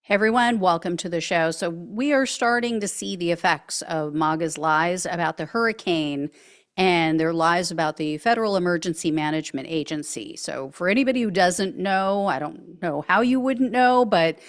Hey everyone, welcome to the show. So, we are starting to see the effects of MAGA's lies about the hurricane and their lies about the Federal Emergency Management Agency. So, for anybody who doesn't know, I don't know how you wouldn't know, but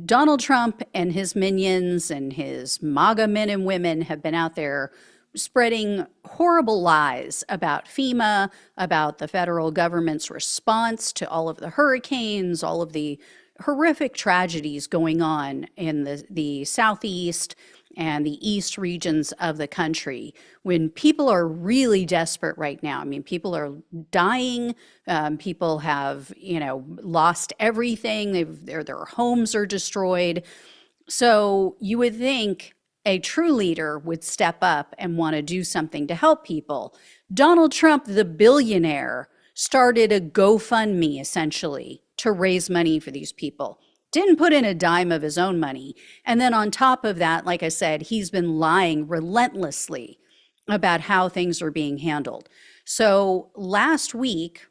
Donald Trump and his minions and his MAGA men and women have been out there spreading horrible lies about FEMA, about the federal government's response to all of the hurricanes, all of the horrific tragedies going on in the southeast and the east regions of the country when people are really desperate right now. I mean, people are dying. People have, lost everything. Their homes are destroyed. So you would think a true leader would step up and want to do something to help people. Donald Trump, the billionaire, started a GoFundMe essentially to raise money for these people. Didn't put in a dime of his own money. And then on top of that, like I said, he's been lying relentlessly about how things are being handled. So last week,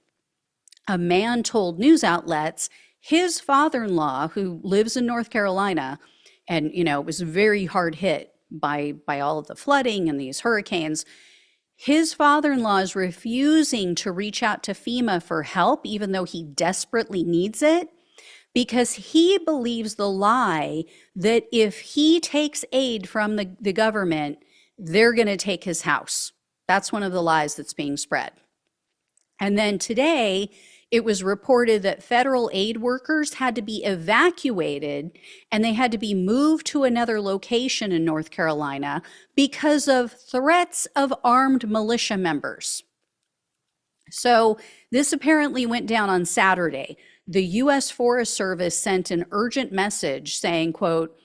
a man told news outlets his father-in-law, who lives in North Carolina and, was very hard hit by all of the flooding and these hurricanes, his father-in-law is refusing to reach out to FEMA for help, even though he desperately needs it, because he believes the lie that if he takes aid from the government, they're going to take his house. That's one of the lies that's being spread. And then today, it was reported that federal aid workers had to be evacuated and they had to be moved to another location in North Carolina because of threats of armed militia members. So this apparently went down on Saturday. The U.S. Forest Service sent an urgent message saying, quote,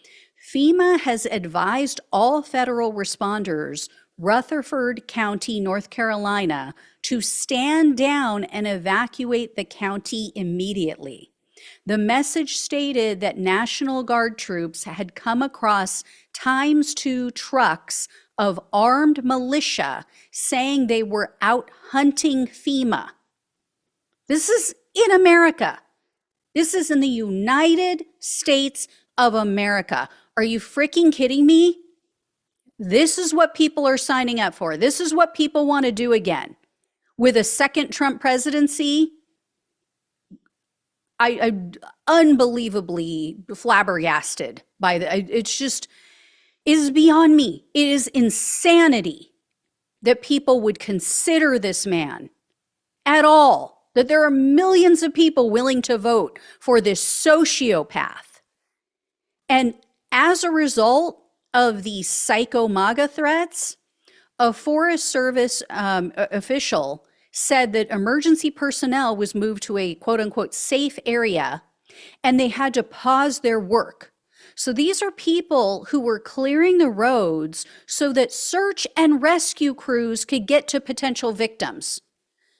FEMA has advised all federal responders, Rutherford County, North Carolina, to stand down and evacuate the county immediately. The message stated that National Guard troops had come across ×2 trucks of armed militia saying they were out hunting FEMA. This is in America. This is in the United States of America. Are you freaking kidding me? This is what people are signing up for. This is what people want to do again. With a second Trump presidency, I unbelievably flabbergasted by it's just, it is beyond me. It is insanity that people would consider this man at all, that there are millions of people willing to vote for this sociopath. And as a result of the psycho MAGA threats, a Forest Service official said that emergency personnel was moved to a quote unquote safe area and they had to pause their work. So these are people who were clearing the roads so that search and rescue crews could get to potential victims.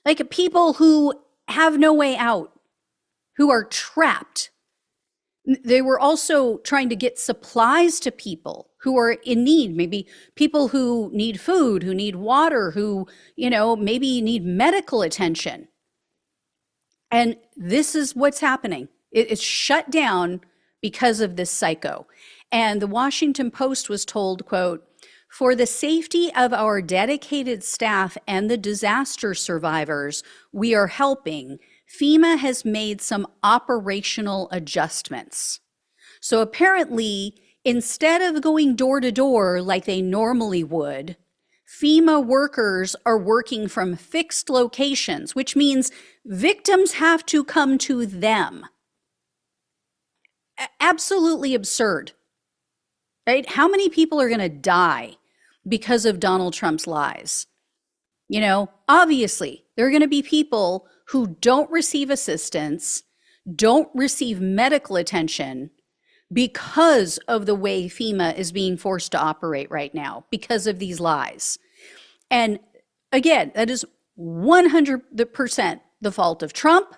Like people who have no way out, who are trapped. They were also trying to get supplies to people who are in need, maybe people who need food, who need water, who, maybe need medical attention. And this is what's happening. It's shut down because of this psycho. And the Washington Post was told, quote, for the safety of our dedicated staff and the disaster survivors we are helping, FEMA has made some operational adjustments. So apparently, instead of going door to door like they normally would, FEMA workers are working from fixed locations, which means victims have to come to them. Absolutely absurd, right? How many people are going to die because of Donald Trump's lies? Obviously, there are going to be people who don't receive assistance, don't receive medical attention because of the way FEMA is being forced to operate right now, because of these lies. And again, that is 100% the fault of Trump,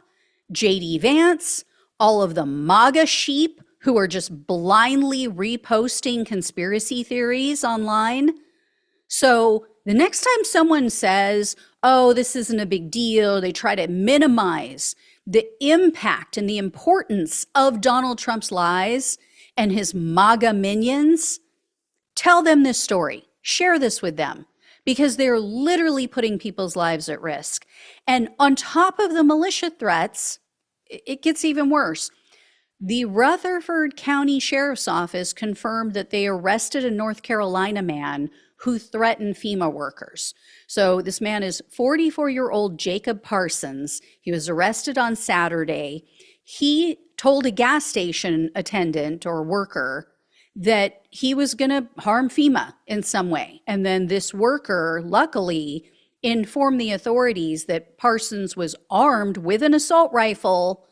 J.D. Vance, all of the MAGA sheep who are just blindly reposting conspiracy theories online. So the next time someone says, oh, this isn't a big deal, they try to minimize the impact and the importance of Donald Trump's lies and his MAGA minions, tell them this story. Share this with them because they're literally putting people's lives at risk. And on top of the militia threats, it gets even worse. The Rutherford County Sheriff's Office confirmed that they arrested a North Carolina man who threatened FEMA workers. So this man is 44-year-old Jacob Parsons. He was arrested on Saturday. He told a gas station attendant or worker that he was going to harm FEMA in some way. And then this worker, luckily, informed the authorities that Parsons was armed with an assault rifle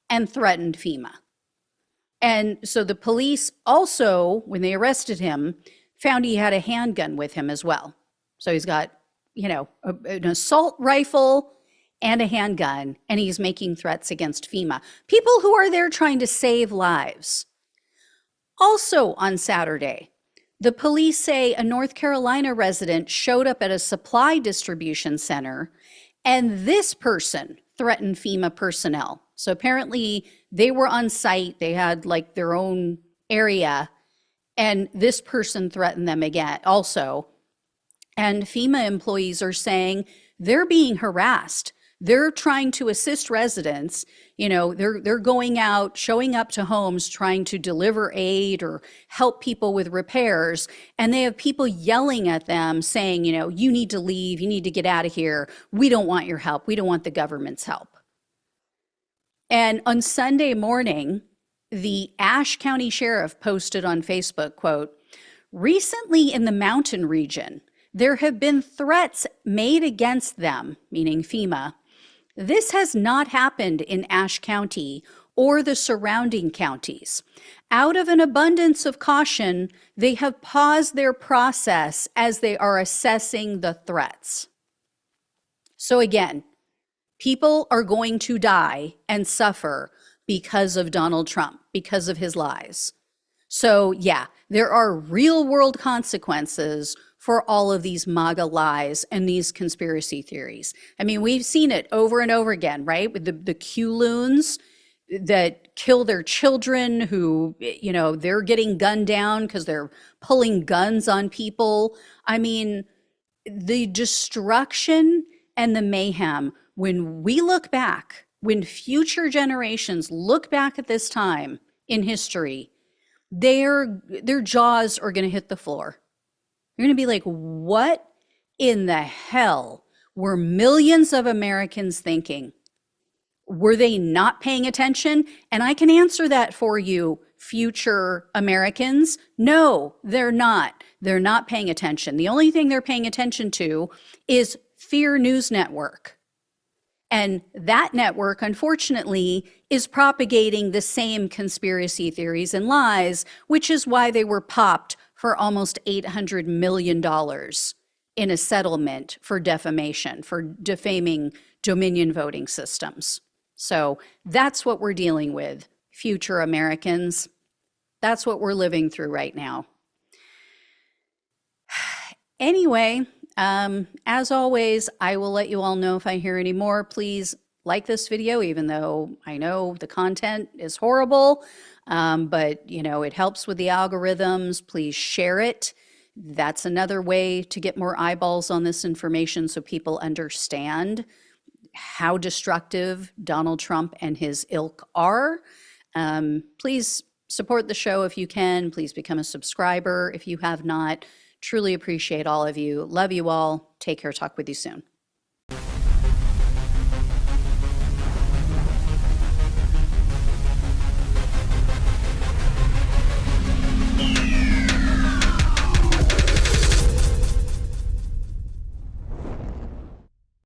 and threatened FEMA. And so the police also, when they arrested him, found he had a handgun with him as well. So he's got, an assault rifle and a handgun, and he's making threats against FEMA. People who are there trying to save lives. Also on Saturday, the police say a North Carolina resident showed up at a supply distribution center, and this person threatened FEMA personnel. So apparently they were on site, they had like their own area, and this person threatened them again also. And FEMA employees are saying they're being harassed. They're trying to assist residents. They're going out, showing up to homes, trying to deliver aid or help people with repairs. And they have people yelling at them saying, you need to leave, you need to get out of here. We don't want your help. We don't want the government's help. And on Sunday morning, the Ashe County Sheriff posted on Facebook, quote, "Recently in the mountain region, there have been threats made against them," meaning FEMA. "This has not happened in Ashe County or the surrounding counties. Out of an abundance of caution, they have paused their process as they are assessing the threats." So again, people are going to die and suffer because of Donald Trump, because of his lies. So yeah, there are real world consequences for all of these MAGA lies and these conspiracy theories. I mean, we've seen it over and over again, right? With the Q-loons that kill their children who, they're getting gunned down because they're pulling guns on people. I mean, the destruction and the mayhem, when we look back, when future generations look back at this time in history, their jaws are going to hit the floor. You're going to be like, what in the hell were millions of Americans thinking? Were they not paying attention? And I can answer that for you, future Americans. No, they're not. They're not paying attention. The only thing they're paying attention to is Fear News Network. And that network, unfortunately, is propagating the same conspiracy theories and lies, which is why they were popped for almost $800 million in a settlement for defamation, for defaming Dominion voting systems. So that's what we're dealing with, future Americans. That's what we're living through right now. Anyway, as always, I will let you all know if I hear any more. Please like this video, even though I know the content is horrible, but it helps with the algorithms. Please share it. That's another way to get more eyeballs on this information so people understand how destructive Donald Trump and his ilk are. Please support the show if you can. Please become a subscriber if you have not. Truly appreciate all of you. Love you all. Take care. Talk with you soon.